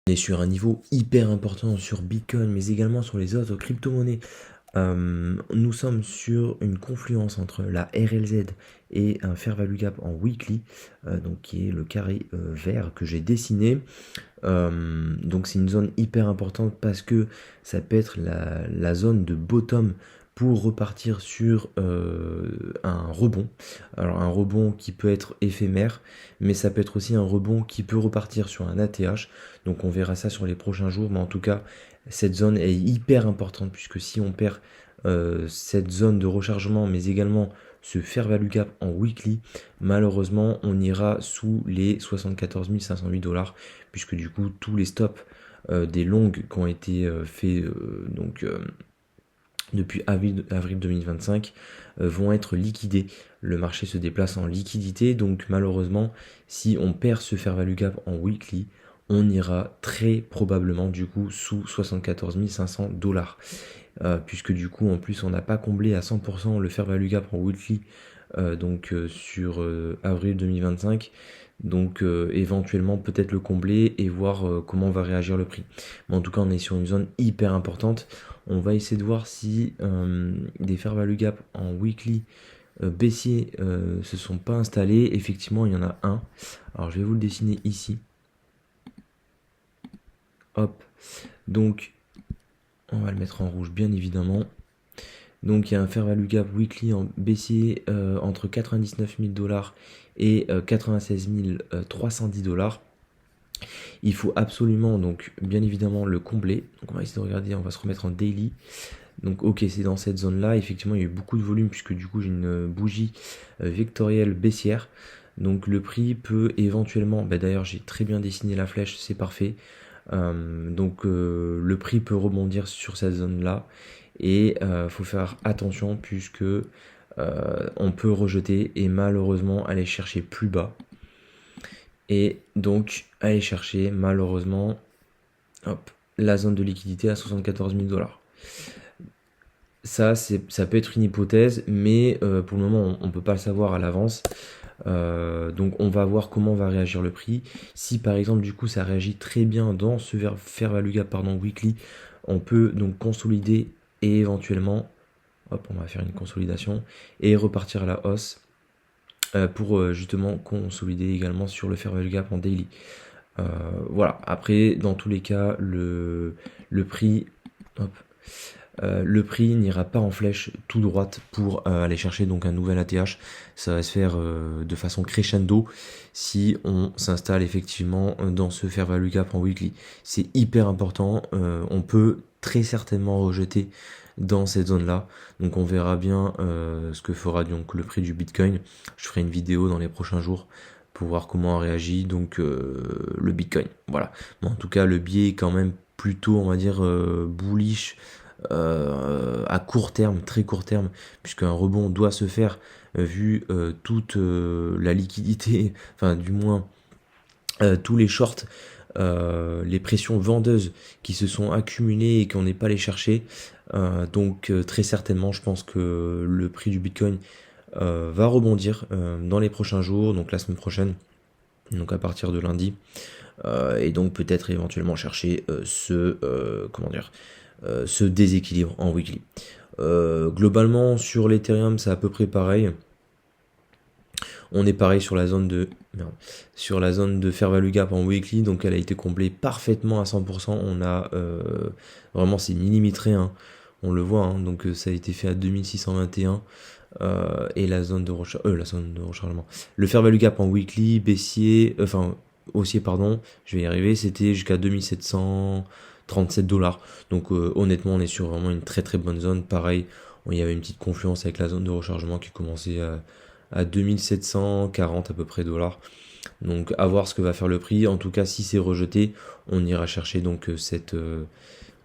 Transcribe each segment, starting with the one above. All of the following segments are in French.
On est sur un niveau hyper important sur Bitcoin, mais également sur les autres crypto-monnaies. Nous sommes sur une confluence entre la RLZ et un Fair Value Gap en weekly, donc qui est le carré vert que j'ai dessiné. Donc c'est une zone hyper importante parce que ça peut être la zone de bottom pour repartir sur un rebond. Alors un rebond qui peut être éphémère, mais ça peut être aussi un rebond qui peut repartir sur un ATH. Donc on verra ça sur les prochains jours, mais en tout cas cette zone est hyper importante puisque si on perd cette zone de rechargement, mais également ce fair value gap en weekly, malheureusement on ira sous les 74 508 $, puisque du coup tous les stops des longues qui ont été faits depuis avril 2025 vont être liquidés. Le marché se déplace en liquidité, donc malheureusement si on perd ce fair value gap en weekly, on ira très probablement du coup sous 74 500 $. Puisque du coup en plus on n'a pas comblé à 100% le fair value gap en weekly sur avril 2025, donc éventuellement peut-être le combler et voir comment va réagir le prix. Mais en tout cas on est sur une zone hyper importante. On va essayer de voir si des fair value gap en weekly baissier se sont pas installés. Effectivement il y en a un, alors je vais vous le dessiner ici. Hop, donc on va le mettre en rouge bien évidemment. Donc il y a un fair value gap weekly en baissier entre 99 000 $ et 96 310 $. Il faut absolument donc bien évidemment le combler. Donc on va essayer de regarder, on va se remettre en daily. Donc ok, c'est dans cette zone là, effectivement il y a eu beaucoup de volume puisque du coup j'ai une bougie vectorielle baissière. Donc le prix peut éventuellement, d'ailleurs j'ai très bien dessiné la flèche, c'est parfait. Le prix peut rebondir sur cette zone là et faut faire attention puisque on peut rejeter et malheureusement aller chercher plus bas et donc aller chercher malheureusement la zone de liquidité à 74 000 $. Ça peut être une hypothèse, mais pour le moment on peut pas le savoir à l'avance. Donc on va voir comment va réagir le prix. Si par exemple du coup ça réagit très bien dans ce fair value gap weekly, on peut donc consolider et éventuellement on va faire une consolidation et repartir à la hausse pour justement consolider également sur le fair value gap en daily. Voilà, après dans tous les cas le prix le prix n'ira pas en flèche tout droite pour aller chercher donc un nouvel ATH. Ça va se faire de façon crescendo si on s'installe effectivement dans ce fair value gap en weekly. C'est hyper important. On peut très certainement rejeter dans cette zone là, donc on verra bien ce que fera donc le prix du Bitcoin. Je ferai une vidéo dans les prochains jours pour voir comment réagit donc le Bitcoin. Voilà, bon, en tout cas le biais est quand même plutôt on va dire bullish à court terme, très court terme, puisqu'un rebond doit se faire vu toute la liquidité, enfin du moins tous les shorts, les pressions vendeuses qui se sont accumulées et qu'on n'est pas allé chercher. Donc très certainement je pense que le prix du Bitcoin va rebondir dans les prochains jours, donc la semaine prochaine, donc à partir de lundi, et donc peut-être éventuellement chercher ce déséquilibre en weekly. Globalement sur l'Ethereum c'est à peu près pareil. On est pareil sur la zone de fair value gap en weekly, donc elle a été comblée parfaitement à 100%. On a vraiment c'est millimétré, hein. On le voit, hein. Donc ça a été fait à 2621 et la zone de rechargement. Le fair value gap en weekly haussier pardon, je vais y arriver, c'était jusqu'à 2737 $. Donc honnêtement on est sur vraiment une très très bonne zone. Pareil, il y avait une petite confluence avec la zone de rechargement qui commençait à 2740 à peu près $. Donc à voir ce que va faire le prix. En tout cas si c'est rejeté, on ira chercher donc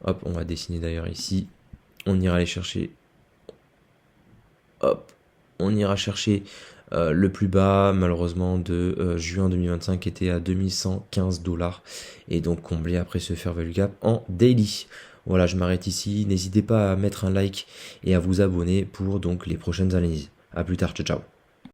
on va dessiner d'ailleurs ici, on ira aller chercher le plus bas malheureusement de juin 2025 qui était à 2115 $, et donc combler après ce fair value gap en daily. Voilà, je m'arrête ici. N'hésitez pas à mettre un like et à vous abonner pour donc les prochaines analyses. A plus tard, ciao ciao.